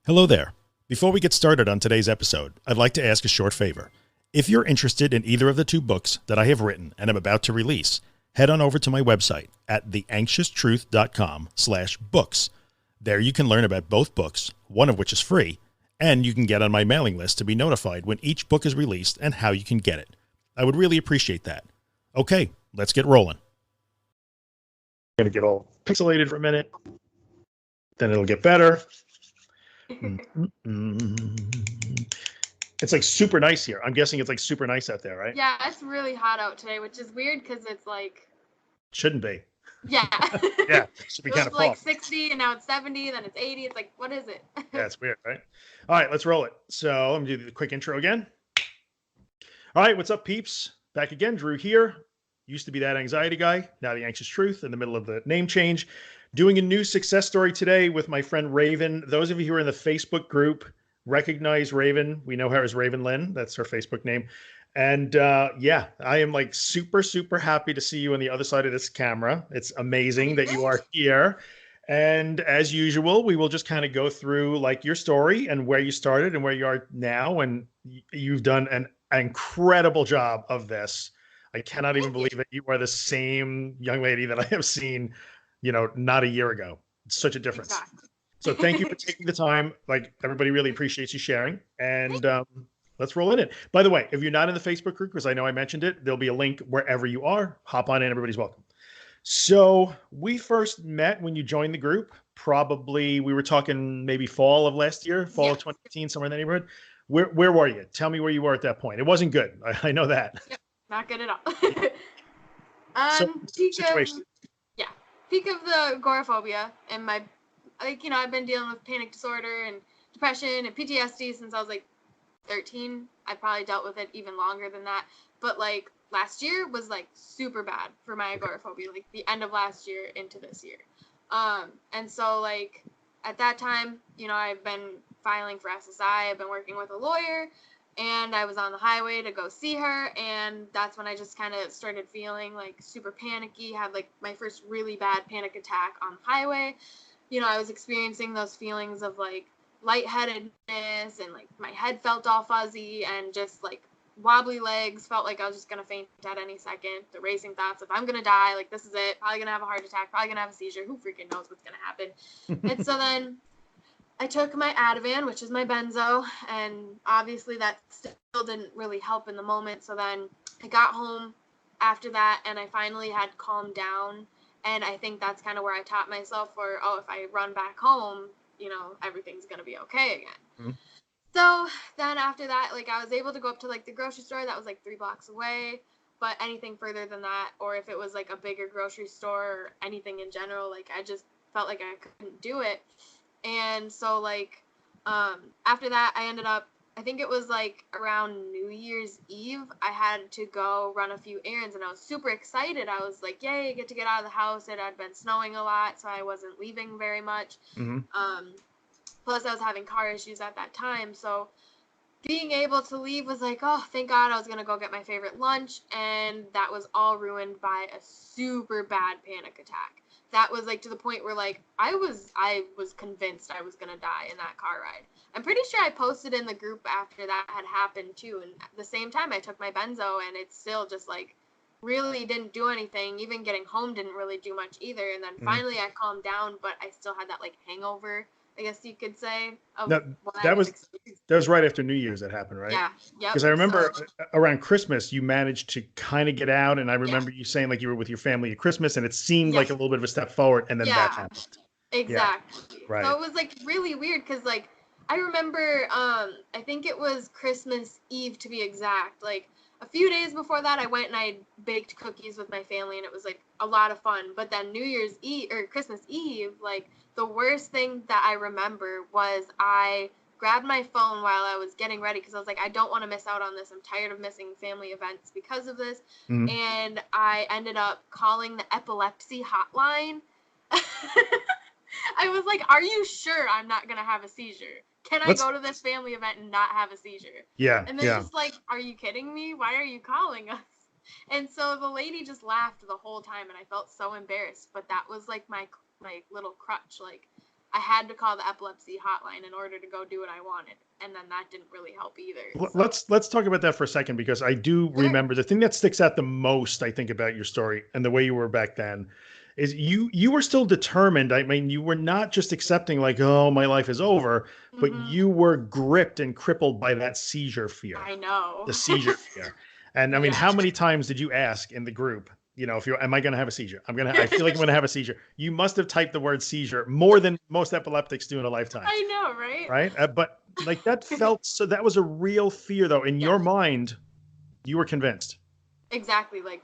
Hello there. Before we get started on today's episode, I'd like to ask a short favor. If you're interested in either of the two books that I have written and am about to release, head on over to my website at theanxioustruth.com/books. There you can learn about both books, one of which is free, and you can get on my mailing list to be notified when each book is released and how you can get it. I would really appreciate that. Okay, let's get rolling. I'm going to get all pixelated for a minute. Then it'll get better. It's like super nice here. I'm guessing it's like super nice out there, right? Yeah, it's really hot out today, which is weird because it's like... Shouldn't be. Yeah. Yeah, it should be kind of like 60 and now it's 70, then it's 80. It's like, what is it? Yeah, it's weird, right? All right, let's roll it. So let me do the quick intro again. All right, what's up, peeps? Back again, Drew here. Used to be that anxiety guy, now the anxious truth in the middle of the name change. Doing a new success story today with my friend Raven. Those of you who are in the Facebook group recognize Raven. We know her as Raven Lynn. That's her Facebook name. And yeah, I am like super, super happy to see you on the other side of this camera. It's amazing that you are here. And as usual, we will just kind of go through like your story and where you started and where you are now. And you've done an incredible job of this. I cannot even believe it. You are the same young lady that I have seen, you know, not a year ago. It's such a difference. Exactly. So thank you for taking the time. Like, everybody really appreciates you sharing. And let's roll in it. By the way, if you're not in the Facebook group, because I know I mentioned it, there'll be a link wherever you are. Hop on in. Everybody's welcome. So we first met when you joined the group. Probably we were talking maybe fall of last year, fall of 2018, somewhere in the neighborhood. Where were you? Tell me where you were at that point. It wasn't good. I know that. Yep, not good at all. So, situation. Peak of the agoraphobia and my, like, you know, I've been dealing with panic disorder and depression and PTSD since I was like 13. I probably dealt with it even longer than that. But like last year was like super bad for my agoraphobia, like the end of last year into this year. And so like at that time, you know, I've been filing for SSI. I've been working with a lawyer. And I was on the highway to go see her, and that's when I just kind of started feeling like super panicky, had like my first really bad panic attack on the highway. You know, I was experiencing those feelings of like lightheadedness and like my head felt all fuzzy and just like wobbly legs, felt like I was just going to faint at any second. The racing thoughts of I'm going to die, like this is it, probably going to have a heart attack, probably going to have a seizure, who freaking knows what's going to happen. And so then I took my Ativan, which is my benzo, and obviously that still didn't really help in the moment. So then I got home after that, and I finally had calmed down. And I think that's kind of where I taught myself for, oh, if I run back home, you know, everything's going to be okay again. Mm-hmm. So then after that, like I was able to go up to like the grocery store that was like 3 blocks away. But anything further than that, or if it was like a bigger grocery store or anything in general, like I just felt like I couldn't do it. And so, like, after that, I ended up, I think it was, like, around New Year's Eve, I had to go run a few errands, and I was super excited. I was like, yay, I get to get out of the house. It had been snowing a lot, so I wasn't leaving very much. Mm-hmm. Plus, I was having car issues at that time, so being able to leave was like, oh, thank God I was going to go get my favorite lunch, and that was all ruined by a super bad panic attack. That was like to the point where like I was convinced I was gonna die in that car ride. I'm pretty sure I posted in the group after that had happened too, and at the same time I took my benzo and it still just like really didn't do anything. Even getting home didn't really do much either. And then finally I calmed down, but I still had that like hangover, I guess you could say. That was right after New Year's that happened, right? Yeah. Because I remember around Christmas you managed to kind of get out, and I remember you saying like you were with your family at Christmas, and it seemed like a little bit of a step forward, and then that happened. Exactly. Yeah. Right. So it was like really weird because like I remember I think it was Christmas Eve to be exact. Like a few days before that, I went and I baked cookies with my family, and it was like a lot of fun. But then New Year's Eve or Christmas Eve, like the worst thing that I remember was I grabbed my phone while I was getting ready because I was like, I don't want to miss out on this. I'm tired of missing family events because of this. Mm-hmm. And I ended up calling the epilepsy hotline. I was like, are you sure I'm not going to have a seizure? Can I go to this family event and not have a seizure? Yeah. And then just like, are you kidding me? Why are you calling us? And so the lady just laughed the whole time, and I felt so embarrassed. But that was like my little crutch. Like, I had to call the epilepsy hotline in order to go do what I wanted. And then that didn't really help either. Let's talk about that for a second, because I do remember the thing that sticks out the most, I think, about your story and the way you were back then is you were still determined. I mean, you were not just accepting like, oh, my life is over, but you were gripped and crippled by that seizure fear. I know. The seizure fear. And I mean, how many times did you ask in the group, you know, if you're, am I going to have a seizure? I feel like I'm going to have a seizure. You must have typed the word seizure more than most epileptics do in a lifetime. I know, right? Right. But like that felt, so that was a real fear though. In your mind, you were convinced. Exactly. Like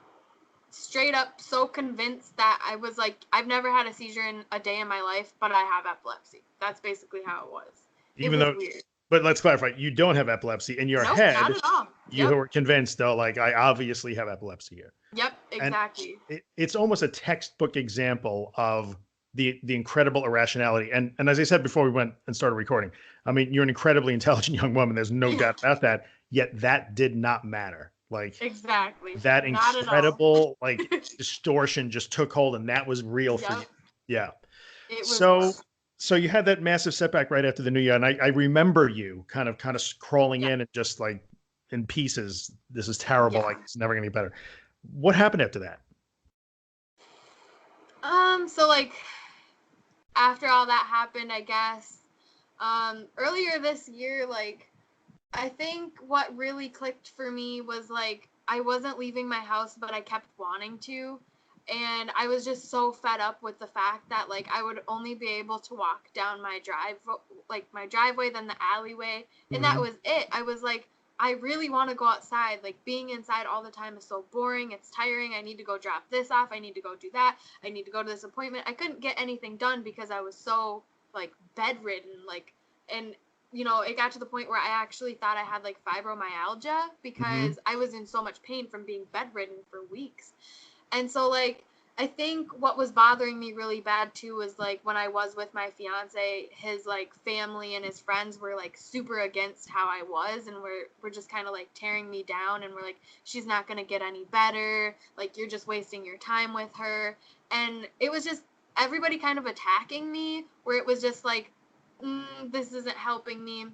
straight up so convinced that I was like, I've never had a seizure in a day in my life, but I have epilepsy. That's basically how it was. Even though, weird. But let's clarify, you don't have epilepsy. In your head, not at all. You were convinced though, like I obviously have epilepsy here. Yep, exactly. It's almost a textbook example of the incredible irrationality. And as I said before we went and started recording, I mean, you're an incredibly intelligent young woman. There's no doubt about that. Yet that did not matter. Like exactly that incredible like distortion just took hold, and that was real for you. Yeah. It was so you had that massive setback right after the new year, and I remember you kind of crawling in and just like in pieces. This is terrible. Like it's never gonna get better. What happened after that? So like after all that happened, I guess earlier this year, like I think what really clicked for me was like I wasn't leaving my house, but I kept wanting to. And I was just so fed up with the fact that like I would only be able to walk down my driveway, then the alleyway, and that was it. I was like, I really want to go outside. Like being inside all the time is so boring. It's tiring. I need to go drop this off. I need to go do that. I need to go to this appointment. I couldn't get anything done because I was so like bedridden, like, and you know, it got to the point where I actually thought I had like fibromyalgia because I was in so much pain from being bedridden for weeks. And so like I think what was bothering me really bad too was like when I was with my fiance, his like family and his friends were like super against how I was, and we're just kind of like tearing me down, and we're like, she's not gonna get any better, like you're just wasting your time with her. And it was just everybody kind of attacking me, where it was just like, this isn't helping me.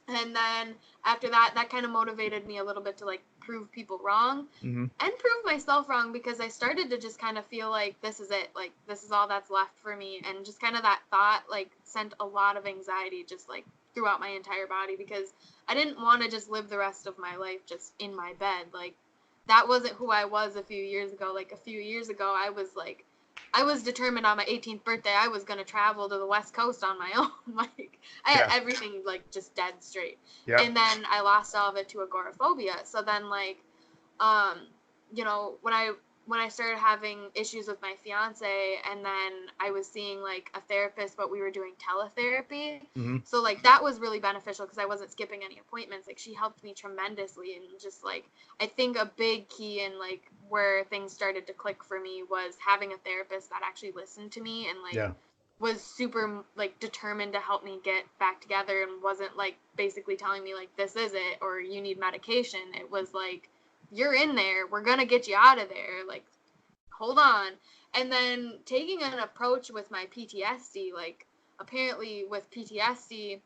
And then after that kind of motivated me a little bit to like prove people wrong and prove myself wrong, because I started to just kind of feel like this is it, like this is all that's left for me. And just kind of that thought like sent a lot of anxiety just like throughout my entire body, because I didn't want to just live the rest of my life just in my bed. Like that wasn't who I was a few years ago. Like a few years ago, I was determined on my 18th birthday I was going to travel to the West Coast on my own. Like I had everything like just dead straight. And then I lost all of it to agoraphobia. So then like, you know, when I started having issues with my fiance, and then I was seeing like a therapist, but we were doing teletherapy. So like that was really beneficial because I wasn't skipping any appointments. Like she helped me tremendously. And just like, I think a big key in like where things started to click for me was having a therapist that actually listened to me and like was super like determined to help me get back together, and wasn't like basically telling me like this is it or you need medication. It was like, you're in there, we're gonna get you out of there, like hold on. And then taking an approach with my PTSD, like apparently with PTSD,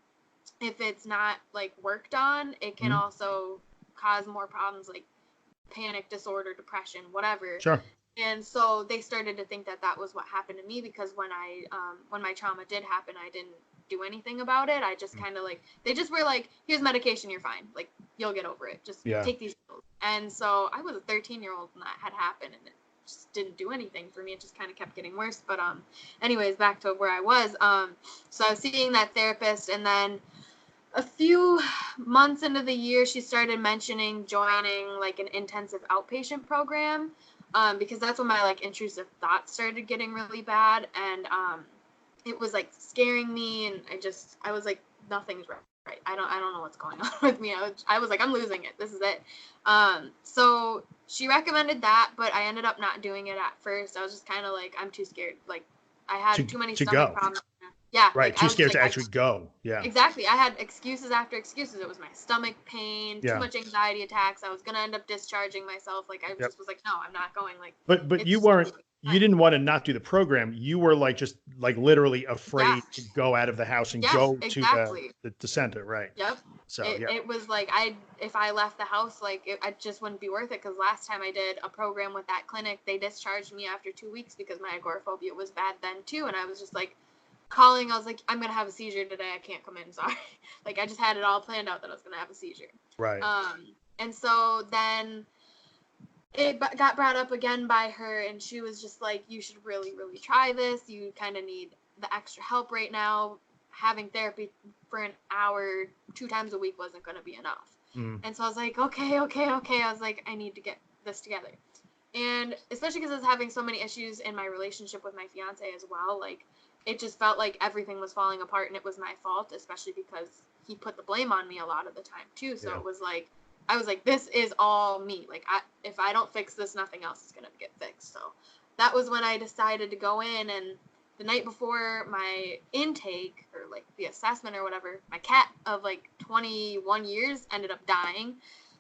if it's not like worked on, it can also cause more problems like panic disorder, depression, whatever. Sure. And so they started to think that that was what happened to me, because when my trauma did happen, I didn't do anything about it. I just kind of like, they just were like, here's medication, you're fine, like you'll get over it, just take these pills. And so I was a 13-year-old when that had happened, and it just didn't do anything for me. It just kind of kept getting worse. But anyways, back to where I was. So I was seeing that therapist, and then a few months into the year, she started mentioning joining like an intensive outpatient program, because that's when my like intrusive thoughts started getting really bad. And it was like scaring me, and I was like, nothing's right. I don't know what's going on with me. I was like, I'm losing it. This is it. So she recommended that, but I ended up not doing it at first. I was just kind of like, I'm too scared. Like I had too many stomach problems. Yeah. Right. Like, too scared to actually go. Yeah. Exactly. I had excuses after excuses. It was my stomach pain, too much anxiety attacks. I was going to end up discharging myself. Like I just was like, no, I'm not going. Like, but you weren't you didn't want to not do the program. You were like, just like literally afraid Yeah. to go out of the house and Yes, go to exactly. the center. Right. Yep. So, It was like if I left the house, like I just wouldn't be worth it, because last time I did a program with that clinic, they discharged me after 2 weeks because my agoraphobia was bad then too, and I was just like calling. I was like, I'm gonna have a seizure today. I can't come in. Sorry. Like I just had it all planned out that I was gonna have a seizure. right. And so then it got brought up again by her, and she was just like, you should really, really try this. You kind of need the extra help right now. Having therapy for an hour 2 times a week wasn't going to be enough. And so I was like, okay. I was like, I need to get this together. And especially because I was having so many issues in my relationship with my fiance as well, like it just felt like everything was falling apart, and it was my fault, especially because he put the blame on me a lot of the time too. So it was like, I was like, this is all me. Like, if I don't fix this, nothing else is going to get fixed. So that was when I decided to go in. And the night before my intake, or like the assessment or whatever, my cat of like 21 years ended up dying.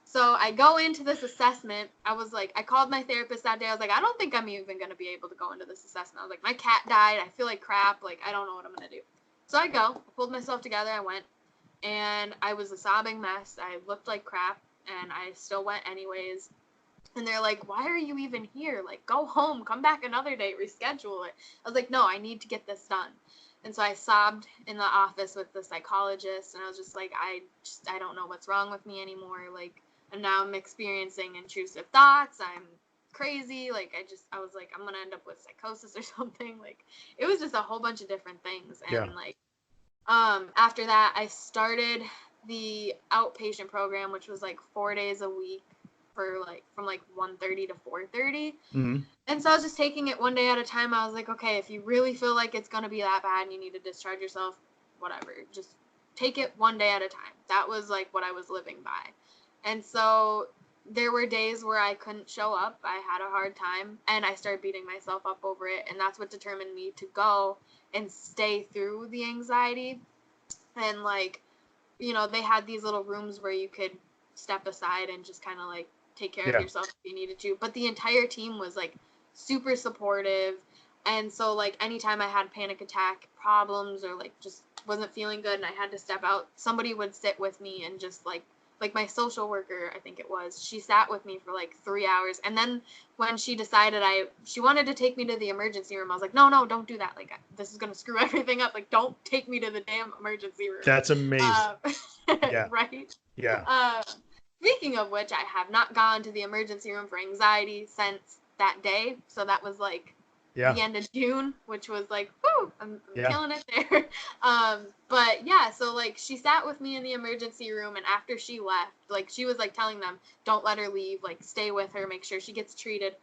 So I go into this assessment. I was like, I called my therapist that day. I was like, I don't think I'm even going to be able to go into this assessment. I was like, my cat died. I feel like crap. Like, I don't know what I'm going to do. So I go, I pulled myself together. I went, and I was a sobbing mess. I looked like crap, and I still went anyways. And they're like, why are you even here? Like, go home, come back another day, reschedule it. I was like, no, I need to get this done. And so I sobbed in the office with the psychologist, and I was just like, I don't know what's wrong with me anymore. Like, and now I'm experiencing intrusive thoughts. I'm crazy. Like, I was like, I'm going to end up with psychosis or something. Like, it was just a whole bunch of different things. And like, after that, I started the outpatient program, which was like 4 days a week for like from like 1:30 to 4:30. And so I was just taking it one day at a time. I was like, okay, if you really feel like it's going to be that bad and you need to discharge yourself, whatever, just take it one day at a time. That was like what I was living by. And so there were days where I couldn't show up. I had a hard time, and I started beating myself up over it. And that's what determined me to go and stay through the anxiety. And like, you know, they had these little rooms where you could step aside and just kind of like take care of yourself if you needed to. But the entire team was like super supportive. And so like anytime I had panic attack problems, or like just wasn't feeling good and I had to step out, somebody would sit with me and just like my social worker, I think it was, she sat with me for like 3 hours. And then when she decided she wanted to take me to the emergency room, I was like, no, don't do that. Like, this is going to screw everything up. Like, don't take me to the damn emergency room. That's amazing. Right? Yeah. Speaking of which, I have not gone to the emergency room for anxiety since that day. So that was like the end of June, which was like, whoo, I'm killing it there. But yeah, so like she sat with me in the emergency room, and after she left, like she was like telling them, don't let her leave, like stay with her, make sure she gets treated.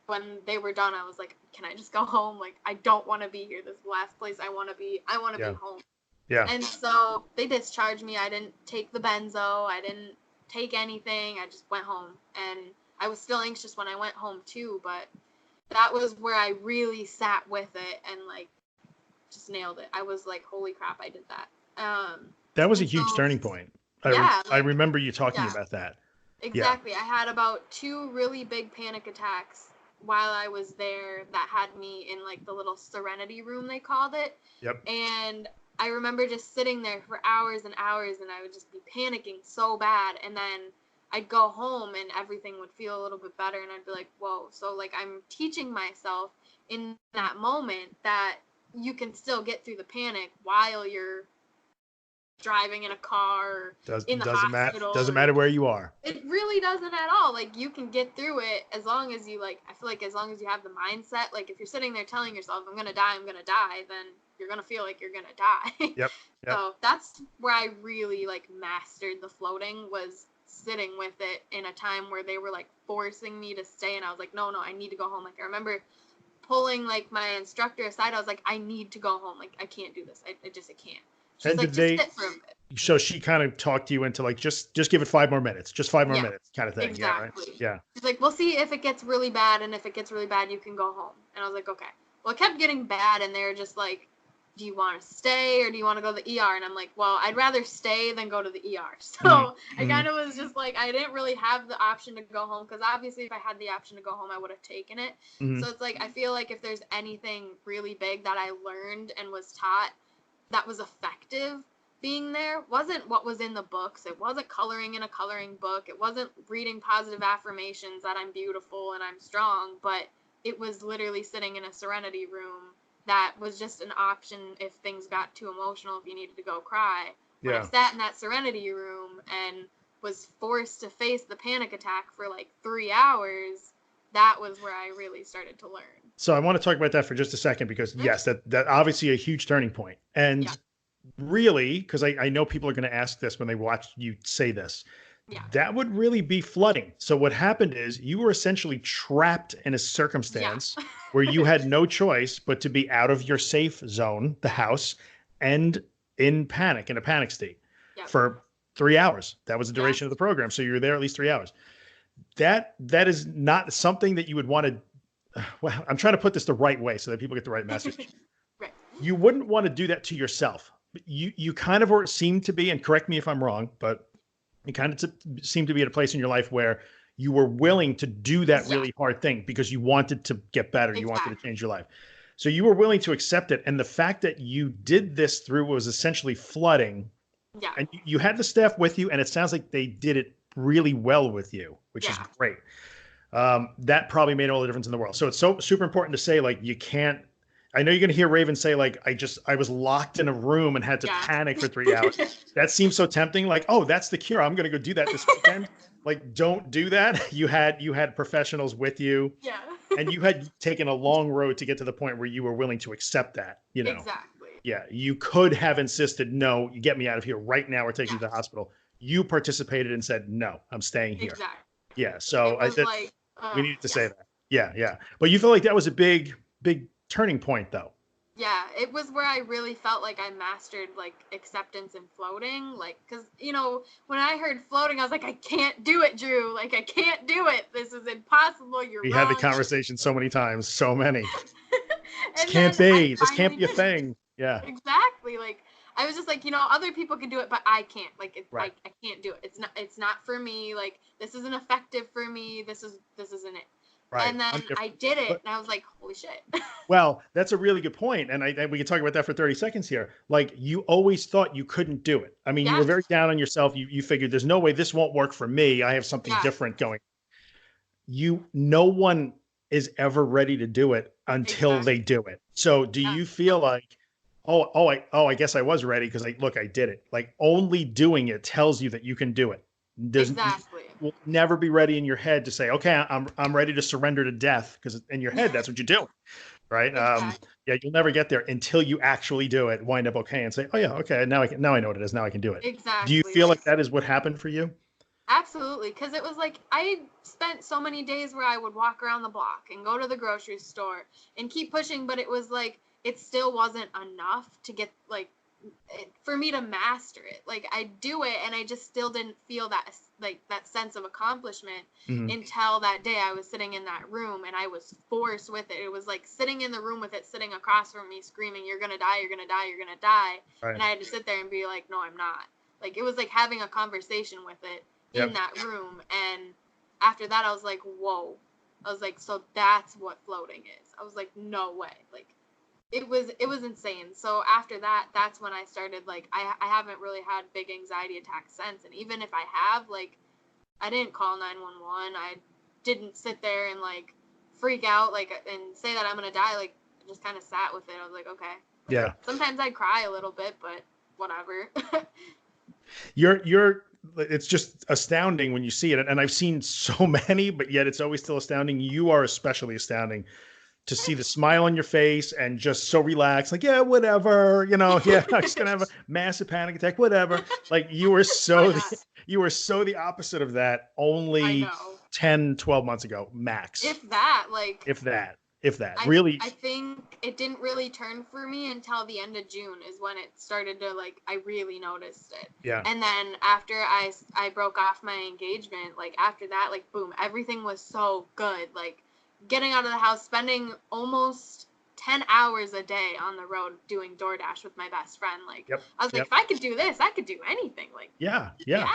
When they were done, I was like, can I just go home? Like, I don't want to be here. This is the last place I want to be. I want to be home. Yeah. And so they discharged me. I didn't take the benzo. I didn't take anything. I just went home. And I was still anxious when I went home too, but that was where I really sat with it and like just nailed it. I was like, holy crap, I did that. That was a huge turning point. I remember you talking about that. Exactly. I had about 2 really big panic attacks while I was there that had me in like the little serenity room, they called it. Yep. And I remember just sitting there for hours and hours, and I would just be panicking so bad. And then I'd go home and everything would feel a little bit better, and I'd be like, whoa. So like I'm teaching myself in that moment that you can still get through the panic while you're driving in a car, in the hospital. Doesn't matter where you are. It really doesn't at all. Like, you can get through it as long as you, like, I feel like as long as you have the mindset, like, if you're sitting there telling yourself, I'm going to die, then you're going to feel like you're going to die. Yep. So that's where I really, like, mastered the floating, was sitting with it in a time where they were, like, forcing me to stay, and I was like, no, I need to go home. Like, I remember pulling, like, my instructor aside. I was like, I need to go home. Like, I can't do this. I can't. She's and like, did just sit for a bit. So she kind of talked you into like, just give it 5 more minutes, just 5 more minutes kind of thing. Exactly. Yeah. Right? She's like, we'll see if it gets really bad, and if it gets really bad, you can go home. And I was like, okay. Well, it kept getting bad, and they were just like, do you want to stay or do you want to go to the ER? And I'm like, well, I'd rather stay than go to the ER. So Mm-hmm. I kind of was just like, I didn't really have the option to go home, because obviously if I had the option to go home, I would have taken it. Mm-hmm. So it's like, I feel like if there's anything really big that I learned and was taught that was effective being there, wasn't what was in the books. It wasn't coloring in a coloring book. It wasn't reading positive affirmations that I'm beautiful and I'm strong, but it was literally sitting in a serenity room that was just an option if things got too emotional, if you needed to go cry. When I sat in that serenity room and was forced to face the panic attack for like 3 hours, that was where I really started to learn. So I want to talk about that for just a second, because yes, that obviously a huge turning point. And really, because I know people are going to ask this when they watch you say this, that would really be flooding. So what happened is you were essentially trapped in a circumstance where you had no choice but to be out of your safe zone, the house, and in a panic state for 3 hours. That was the duration of the program. So you were there at least 3 hours. That is not something that you would want to, well, I'm trying to put this the right way so that people get the right message. You wouldn't want to do that to yourself. You kind of seem to be, and correct me if I'm wrong, but you kind of seem to be at a place in your life where you were willing to do that really hard thing because you wanted to get better. You wanted to change your life. So you were willing to accept it. And the fact that you did this through what was essentially flooding, and you had the staff with you, and it sounds like they did it really well with you, which is great. That probably made all the difference in the world. So it's so super important to say, like, you can't, I know you're going to hear Raven say, like, I was locked in a room and had to panic for 3 hours. That seems so tempting. Like, oh, that's the cure. I'm going to go do that this weekend. Like, don't do that. You had professionals with you. Yeah. And you had taken a long road to get to the point where you were willing to accept that, you know. Exactly. Yeah. You could have insisted, no, you get me out of here right now. We're taking you to the hospital. You participated and said, no, I'm staying here. Exactly. Yeah. So I said, like, we needed to say that. Yeah. Yeah. But you feel like that was a big turning point, though. Yeah, it was where I really felt like I mastered, like, acceptance and floating. Like, because, you know, when I heard floating, I was like, I can't do it, Drew. Like, I can't do it. This is impossible. You're wrong. We had the conversation so many times, so many. This can't be. This can't be a thing. Yeah. Exactly. Like, I was just like, you know, other people can do it, but I can't. Like, I can't do it. It's not for me. Like, this isn't effective for me. This isn't it. Right. And then I did it, and I was like, holy shit. Well, that's a really good point. And we can talk about that for 30 seconds here. Like, you always thought you couldn't do it. I mean, you were very down on yourself. You figured there's no way this won't work for me. I have something different going. No one is ever ready to do it until they do it. So do you feel like, I guess I was ready because I did it. Like, only doing it tells you that you can do it. Exactly. Will never be ready in your head to say, okay, I'm ready to surrender to death, because in your head that's what you're doing, right? Exactly. You'll never get there until you actually do it, wind up okay, and say, oh yeah, okay, now I know what it is. Now I can do it. Exactly. Do you feel like that is what happened for you? Absolutely, because it was like I spent so many days where I would walk around the block and go to the grocery store and keep pushing, but it was like it still wasn't enough to get for me to master it. Like, I do it and I just still didn't feel that sense of accomplishment until that day I was sitting in that room and I was forced with it. It was like sitting in the room with it sitting across from me screaming, you're gonna die, you're gonna die, you're gonna die. Right. And I had to sit there and be like, no, I'm not. Like, it was like having a conversation with it in that room. And after that I was like, whoa. I was like, so that's what floating is. I was like, no way. Like, it was insane. So after that, that's when I started, like, I haven't really had big anxiety attacks since. And even if I have, like, I didn't call 911. I didn't sit there and, like, freak out, like, and say that I'm gonna die. Like, I just kind of sat with it. I was like, okay. Yeah. Sometimes I'd cry a little bit, but whatever. It's just astounding when you see it. And I've seen so many, but yet it's always still astounding. You are especially astounding. To see the smile on your face and just so relaxed, like, yeah, whatever, you know, yeah, I'm just gonna have a massive panic attack, whatever. Like, you were so the opposite of that only 10, 12 months ago, max. If that. Really. I think it didn't really turn for me until the end of June is when it started to, like, I really noticed it. Yeah. And then after I broke off my engagement, like, after that, like, boom, everything was so good. Like, getting out of the house, spending almost 10 hours a day on the road doing DoorDash with my best friend. Like, Yep. I was like, if I could do this, I could do anything. Like, Yeah. yeah,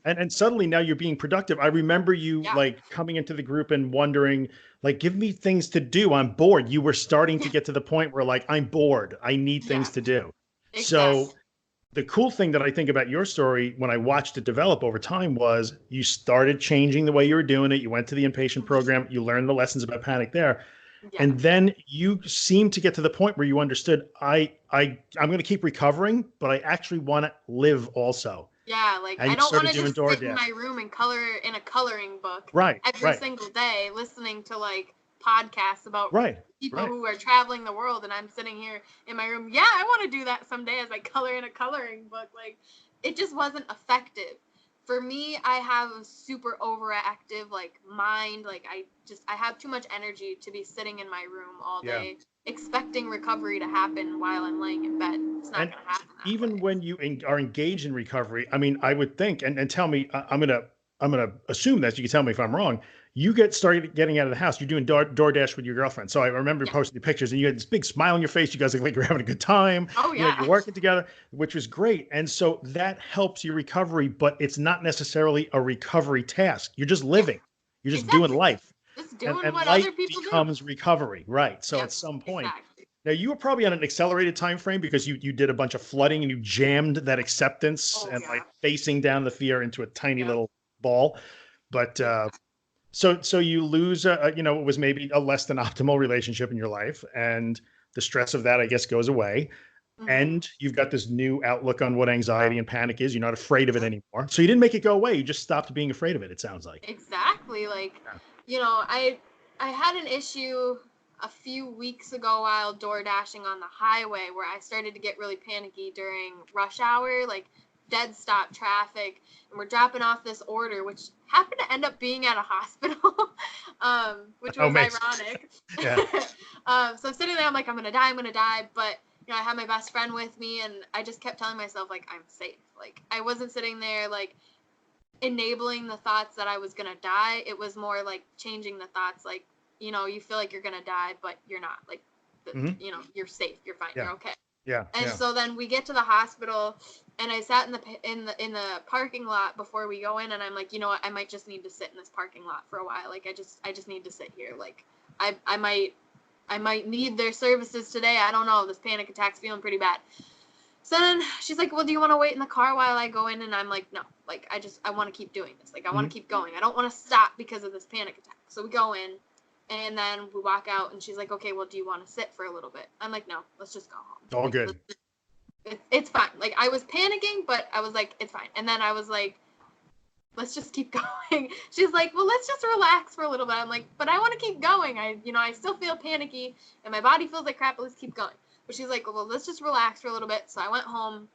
And suddenly now you're being productive. I remember you yeah, like coming into the group and wondering, like, give me things to do. I'm bored. You were starting to get to the point where like, I'm bored. I need yeah, things to do. exactly. So the cool thing that I think about your story when I watched it develop over time was you started changing the way you were doing it. You went to the inpatient program. You learned the lessons about panic there. Yeah, And then you seemed to get to the point where you understood I'm going to keep recovering, but I actually want to live also. yeah. Like, And I you don't want started to doing just sit in DoorDash. my room and color in a coloring book Right, every right, single day, listening to like podcasts about right, people right. who are traveling the world, and I'm sitting here in my room. Yeah, I want to do that someday as I color in a coloring book. Like, it just wasn't effective. For me, I have a super overactive like mind. Like, I have too much energy to be sitting in my room all Yeah. day expecting recovery to happen while I'm laying in bed. It's not And going to happen that even way. when you are engaged in recovery, I mean, I would think, and tell me, I'm gonna assume that you can tell me if I'm wrong. You started getting out of the house. You're doing DoorDash with your girlfriend. So I remember Yeah. posting the pictures, and you had this big smile on your face. You guys look like you're having a good time. Oh You know, yeah. you're working together, which was great. And so that helps your recovery, but it's not necessarily a recovery task. You're just Yeah. living. You're just doing Exactly. life, Just and doing and what life other people do. becomes recovery, right? So at Yep. some point. Exactly. Now you were probably on an accelerated time frame because you did a bunch of flooding and you jammed that acceptance Oh and yeah. like facing down the fear into a tiny Yep. little ball. But so you lose it was maybe a less than optimal relationship in your life, and the stress of that I guess goes away. Hmm. And you've got this new outlook on what anxiety and panic is. You're not afraid of it anymore. So you didn't make it go away. You just stopped being afraid of it. It sounds like. Exactly. Like, Yeah. I had an issue a few weeks ago while door dashing on the highway where I started to get really panicky during rush hour, like dead stop traffic, and we're dropping off this order, which happened to end up being at a hospital, which Oh, was makes ironic. yeah. So I'm sitting there, I'm like, I'm gonna die, but I had my best friend with me, and I just kept telling myself like I'm safe. Like, I wasn't sitting there like enabling the thoughts that I was gonna die. It was more like changing the thoughts, like, you feel like you're gonna die, but you're not. Like, Hmm. you're safe, you're fine, Yeah. you're okay. Yeah. And Yeah. so then we get to the hospital, and I sat in the parking lot before we go in, and I'm like, you know what, I might just need to sit in this parking lot for a while. Like, I just need to sit here. Like, I might need their services today. I don't know. This panic attack's feeling pretty bad. So then she's like, well, do you want to wait in the car while I go in? And I'm like, no, like, I want to keep doing this. Like, I want Hmm. to keep going. I don't want to stop because of this panic attack. So we go in, and then we walk out, and she's like, okay, well, do you want to sit for a little bit? I'm like, no, let's just go home. All Like, good. it's fine. Like, I was panicking, but I was like, it's fine. And then I was like, let's just keep going. She's like, well, let's just relax for a little bit. I'm like, but I want to keep going. I still feel panicky, and my body feels like crap, but let's keep going. But she's like, well, let's just relax for a little bit. So I went home,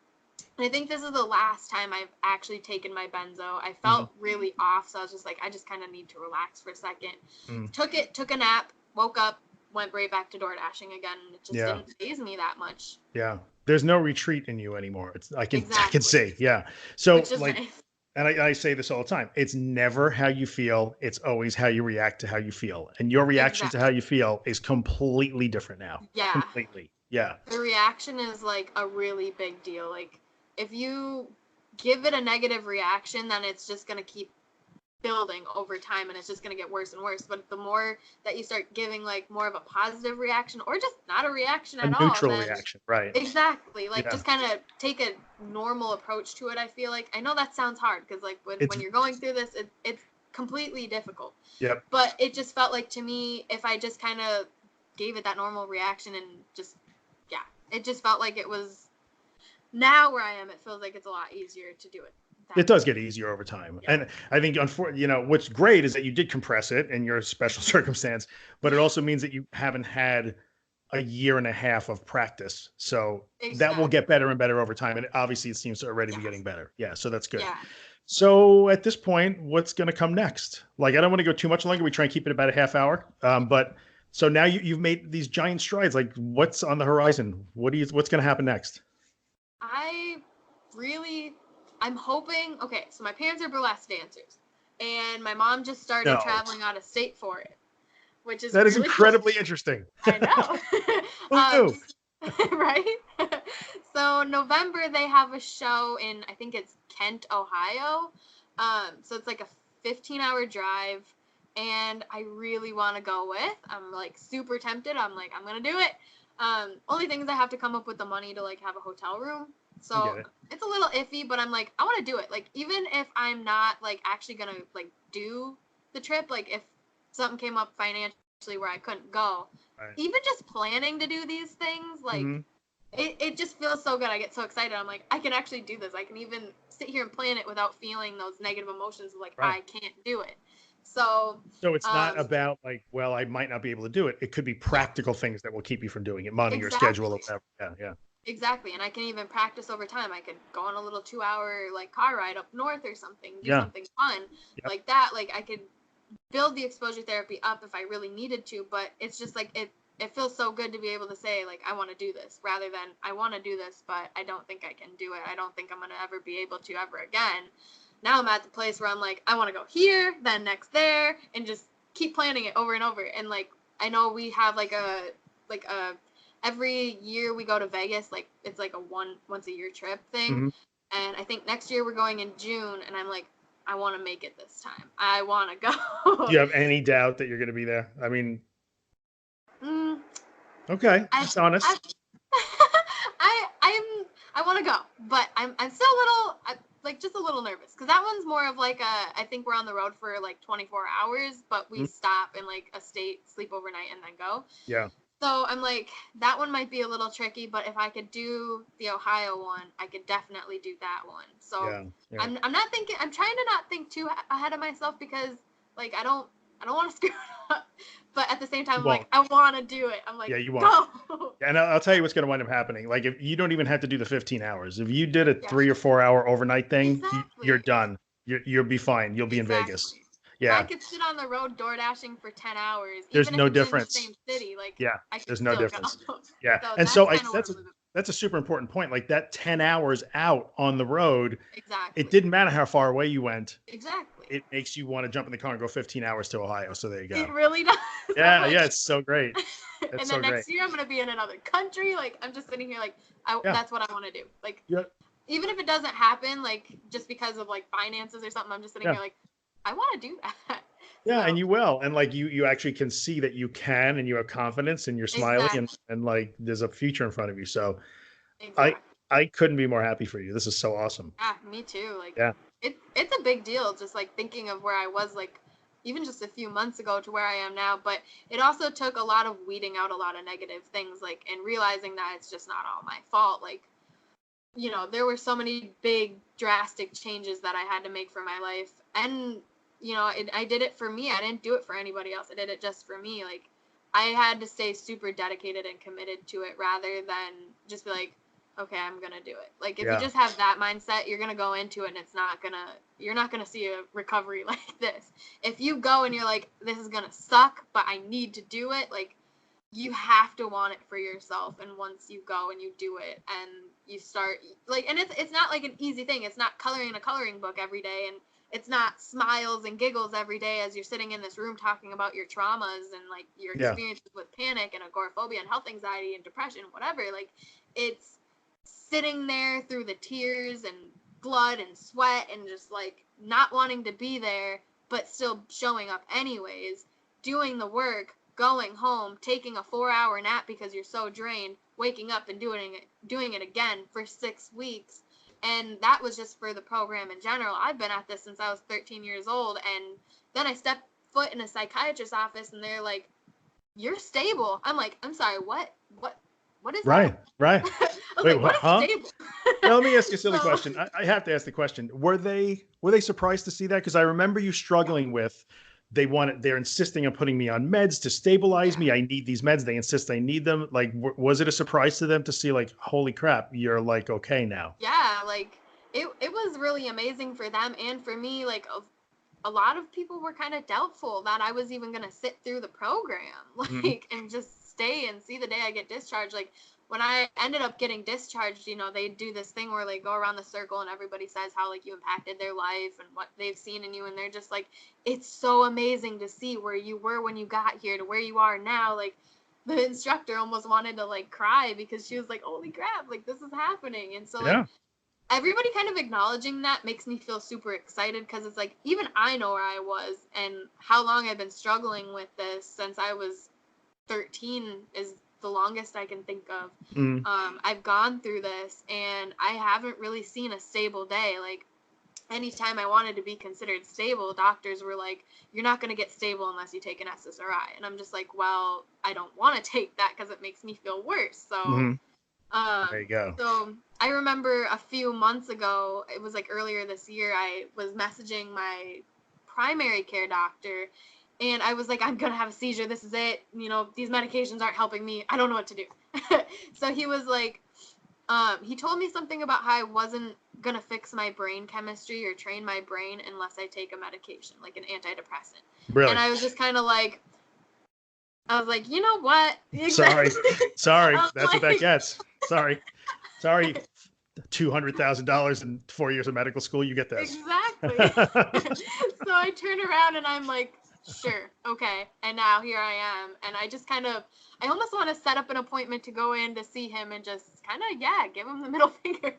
and I think this is the last time I've actually taken my benzo. I Hmm. felt really off, so I was just like, I just kind of need to relax for a second. Hmm. Took a nap, woke up, went right back to door dashing again, and it just Yeah. didn't faze me that much. Yeah. There's no retreat in you anymore. I can Exactly. say, yeah. So Which is like, nice. and I say this all the time. It's never how you feel. It's always how you react to how you feel. And your reaction to Exactly. how you feel is completely different now. Yeah. Completely. Yeah. The reaction is like a really big deal. Like, if you give it a negative reaction, then it's just going to keep building over time, and it's just going to get worse and worse. But the more that you start giving like more of a positive reaction, or just not a reaction A at all, neutral then reaction. Right. exactly, like, Yeah. just kind of take a normal approach to it. I feel like, I know that sounds hard because like It's when you're going through this, it's completely difficult. yep. But it just felt like to me, if I just kind of gave it that normal reaction and just, yeah, it just felt like it was, now where I am, it feels like it's a lot easier to do it. It does get easier over time. Yeah. And I think, what's great is that you did compress it in your special circumstance, but it also means that you haven't had a year and a half of practice. So that will Exactly. get better and better over time. And obviously it seems to already be Yes. getting better. Yeah. So that's good. Yeah. So at this point, what's going to come next? Like, I don't want to go too much longer. We try and keep it about a half hour. But so now you've made these giant strides. Like, what's on the horizon? What's going to happen next? I'm hoping, okay, so my parents are burlesque dancers, and my mom just started No. traveling out of state for it. which is That is really incredibly cool. interesting. I know. Who knew? Right? So November they have a show in, I think it's Kent, Ohio. So it's like a 15-hour drive, and I really want to go with. I'm like super tempted. I'm like, I'm gonna do it. Only thing is I have to come up with the money to like have a hotel room. I get So it. it's a little iffy, but I'm like, I want to do it. Like even if I'm not like actually gonna like do the trip, like if something came up financially where I couldn't go, Right. even just planning to do these things, like Mhm. it just feels so good. I get so excited. I'm like, I can actually do this. I can even sit here and plan it without feeling those negative emotions of like, Right. I can't do it. So, So it's not um, about like, well, I might not be able to do it. It could be yeah, practical things that will keep you from doing it, money or schedule or exactly. whatever. Yeah, yeah. Exactly. And I can even practice over time. I could go on a little 2-hour like car ride up north or something, do Yeah. something fun Yep. like that. Like I could build the exposure therapy up if I really needed to, but it's just like it feels so good to be able to say like I want to do this rather than I want to do this but I don't think I can do it. I don't think I'm going to ever be able to ever again. Now I'm at the place where I'm like I want to go here, then next there, and just keep planning it over and over. And like I know we have like a every year we go to Vegas, like it's like a once a year trip thing. Mhm. And I think next year we're going in June, and I'm like I want to make it this time. I want to go. Do you have any doubt that you're going to be there? I mean, mm, okay, I, that's honest. I, I want to go, but I'm still a little like just a little nervous because that one's more of like a I think we're on the road for like 24 hours, but we Mhm. stop in like a state, sleep overnight, and then go. Yeah, So I'm like that one might be a little tricky, but if I could do the Ohio one, I could definitely do that one. So yeah, yeah. I'm not thinking. I'm trying to not think too ahead of myself because like I don't want to screw it up, but at the same time You I'm like won't. I want to do it. I'm like Yeah, you won't. go. And I'll tell you what's going to wind up happening. Like if you don't even have to do the 15 hours, if you did a Yeah, 3 or 4 hour overnight thing, you're exactly. done. You'll be fine. You'll be in Vegas. Exactly. If I Yeah, could sit on the road door dashing for 10 hours, there's even if no it's in the difference. same city, like Yeah, I could there's no still go. difference. Yeah, So and that's so I kind of what that's I'm a living. that's a super important point. Like that 10 hours out on the road, it Exactly. didn't matter how far away you went. Exactly. It makes you want to jump in the car and go 15 hours to Ohio. So there you It go. really does. I'm Yeah, like, yeah, it's so great. It's and so then great. next year I'm gonna be in another country. Like I'm just sitting here, like Yeah, that's what I want to do. Like yeah, even if it doesn't happen, like just because of like finances or something, I'm just sitting yeah. here like I want to do that. Yeah, and So you will. And like you actually can see that you can and you have confidence and you're smiling exactly, and like there's a future in front of you. So I exactly. I couldn't be more happy for you. This is so awesome. Yeah, me too. Like Yeah. it's a big deal just like thinking of where I was like even just a few months ago to where I am now, but it also took a lot of weeding out a lot of negative things like and realizing that it's just not all my fault. Like, you know, there were so many big drastic changes that I had to make for my life and you know, I did it for me. I didn't do it for anybody else. I did it just for me. Like I had to stay super dedicated and committed to it rather than just be like okay, I'm gonna do it. Like if you Yeah. just have that mindset, you're gonna go into it and you're not gonna see a recovery like this. If you go and you're like, this is gonna suck, but I need to do it, like you have to want it for yourself. And once you go and you do it and you start like, and it's not like an easy thing. It's not coloring in a coloring book every day, and it's not smiles and giggles every day as you're sitting in this room talking about your traumas and like your Yeah. experiences with panic and agoraphobia and health anxiety and depression, whatever. Like it's sitting there through the tears and blood and sweat and just like not wanting to be there but still showing up anyways, doing the work, going home, taking a 4-hour nap because you're so drained, waking up and doing it again for 6 weeks. And that was just for the program in general. I've been at this since I was 13 years old, and then I stepped foot in a psychiatrist's office and they're like, "You're stable." I'm like, "I'm sorry, what is that?" Right. Right. I was Wait, like, what? "What is Huh? stable?" Now let me ask you a silly So, question. I have to ask the question. Were they surprised to see that? Because I remember you yeah, struggling with they're insisting on putting me on meds to stabilize yeah, me. I need these meds. They insist I need them. Like, was it a surprise to them to see like, holy crap, you're like okay now? yeah. Like it was really amazing for them and for me. Like a lot of people were kind of doubtful that I was even gonna sit through the program, Mhm. like, and just stay and see the day I get discharged. Like when I ended up getting discharged, you know, they do this thing where they go around the circle and everybody says how like you impacted their life and what they've seen in you, and they're just like, it's so amazing to see where you were when you got here to where you are now. Like the instructor almost wanted to like cry because she was like, holy crap, like this is happening. And so like everybody kind of acknowledging that makes me feel super excited, because it's like, even I know where I was and how long I've been struggling with this since I was 13 is the longest I can think of. I've gone through this and I haven't really seen a stable day. Like anytime I wanted to be considered stable, doctors were like, you're not going to get stable unless you take an SSRI. And I'm just like, well, I don't want to take that because it makes me feel worse. So there you go. So I remember a few months ago, it was like earlier this year, I was messaging my primary care doctor and I was like, I'm going to have a seizure. This is it. You know, these medications aren't helping me. I don't know what to do. So he was like, he told me something about how I wasn't going to fix my brain chemistry or train my brain unless I take a medication, like an antidepressant. Really? And I was just kind of like, I was like, you know what? Sorry. That's like, what that gets. Sorry. $200,000 in 4 years of medical school. You get this. Exactly. So I turn around and I'm like, sure, okay. And now here I am. And I just kind of, I almost want to set up an appointment to go in to see him and just kind of, give him the middle finger.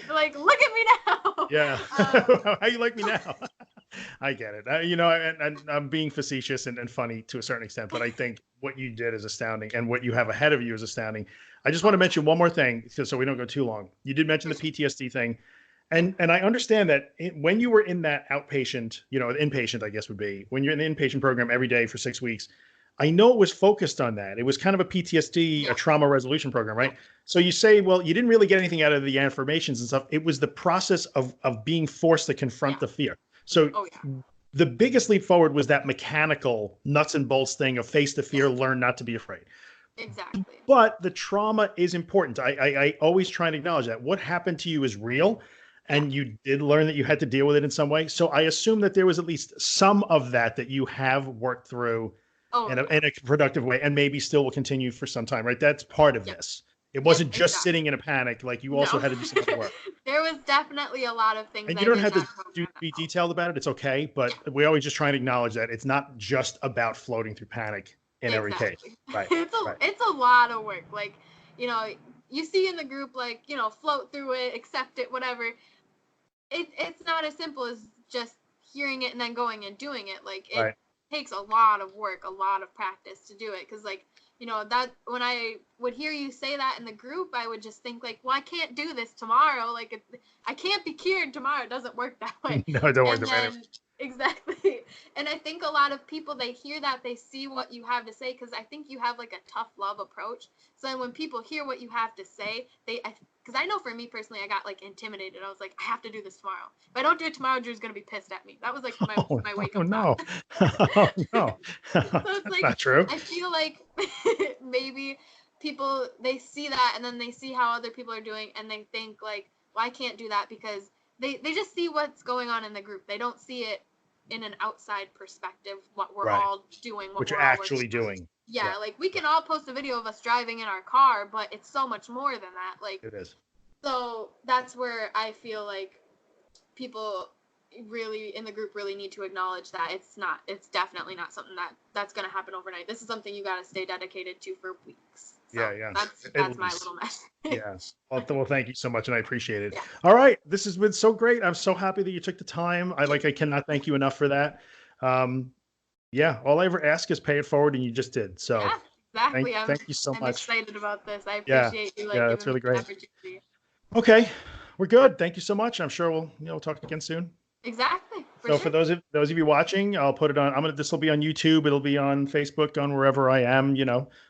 Like, look at me now. Yeah. How you like me now? I get it. You know, and I'm being facetious and funny to a certain extent, but I think what you did is astounding, and what you have ahead of you is astounding. I just want to mention one more thing, so we don't go too long. You did mention the PTSD thing, and I understand that when you were in that outpatient, you know, inpatient, I guess would be, when you're in the inpatient program every day for 6 weeks, I know it was focused on that. It was kind of a PTSD, a trauma resolution program, right? So you say, well, you didn't really get anything out of the affirmations and stuff. It was the process of being forced to confront the fear. So the biggest leap forward was that mechanical nuts and bolts thing of face the fear, learn not to be afraid. Exactly. But the trauma is important. I always try and acknowledge that. What happened to you is real, and you did learn that you had to deal with it in some way. So I assume that there was at least some of that you have worked through in a productive way, and maybe still will continue for some time, right? That's part of this. It wasn't just sitting in a panic. Like you also had to do some other work. There was definitely a lot of things. And you don't have to be detailed about it. It's okay. But we always just try and acknowledge that it's not just about floating through panic in every case. Right. It's a lot of work. Like, you know, you see in the group, like, you know, float through it, accept it, whatever. It's not as simple as just hearing it and then going and doing it. Like, it takes a lot of work, a lot of practice to do it. Because, like, you know, that when I would hear you say that in the group, I would just think like, well, I can't do this tomorrow. Like, I can't be cured tomorrow. It doesn't work that way. No, it don't work that way. Exactly. And I think a lot of people, they hear that, they see what you have to say, because I think you have like a tough love approach. So then when people hear what you have to say, because I know for me personally, I got like intimidated. I was like, I have to do this tomorrow. If I don't do it tomorrow, Drew's going to be pissed at me. That was like my wake up no. Oh, no. So it's like, not true. I feel like maybe people, they see that and then they see how other people are doing and they think like, well, I can't do that, because they just see what's going on in the group. They don't see it in an outside perspective, what we're all doing, what you're actually doing. Yeah, like we can all post a video of us driving in our car, but it's so much more than that. Like, it is. So that's where I feel like people really in the group really need to acknowledge that it's definitely not something that's going to happen overnight. This is something you got to stay dedicated to for weeks. So that's my little message. Yeah. Well, thank you so much, and I appreciate it. Yeah. All right, this has been so great. I'm so happy that you took the time. I cannot thank you enough for that. All I ever ask is pay it forward, and you just did. So exactly. Thank you so much. I'm excited about this. I appreciate you. That's really great. Okay, we're good. Thank you so much. I'm sure we'll talk again soon. Exactly. For those of you watching, I'll put it on. This will be on YouTube. It'll be on Facebook, on wherever I am.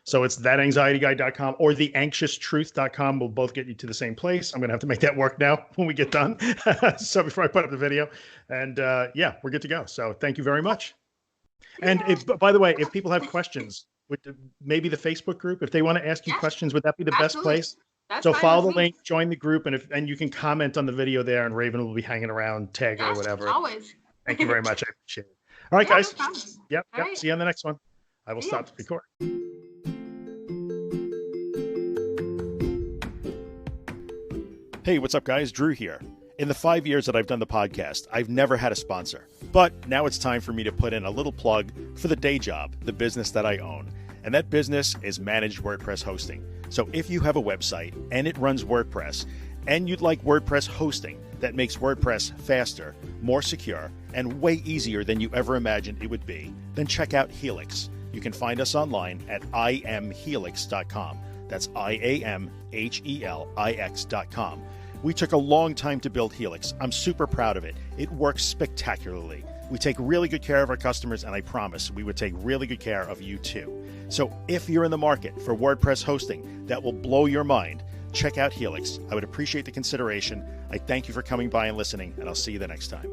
So it's thatanxietyguy.com or theanxioustruth.com. Will both get you to the same place. I'm gonna have to make that work now when we get done. So before I put up the video, and we're good to go. So thank you very much. And by the way, if people have questions, maybe the Facebook group, if they want to ask you questions, would that be the best place? So follow the link, join the group, and you can comment on the video there, and Raven will be hanging around, tag or whatever. Always. Thank you very much. I appreciate it. All right, guys. No Yep. Right. See you on the next one. I will stop the record. Hey, what's up, guys? Drew here. In the 5 years that I've done the podcast, I've never had a sponsor. But now it's time for me to put in a little plug for the day job, the business that I own. And that business is managed WordPress hosting. So if you have a website and it runs WordPress, and you'd like WordPress hosting that makes WordPress faster, more secure, and way easier than you ever imagined it would be, then check out Helix. You can find us online at imhelix.com. That's IAMHELIX.com. We took a long time to build Helix. I'm super proud of it. It works spectacularly. We take really good care of our customers, and I promise we would take really good care of you too. So if you're in the market for WordPress hosting that will blow your mind, check out Helix. I would appreciate the consideration. I thank you for coming by and listening, and I'll see you the next time.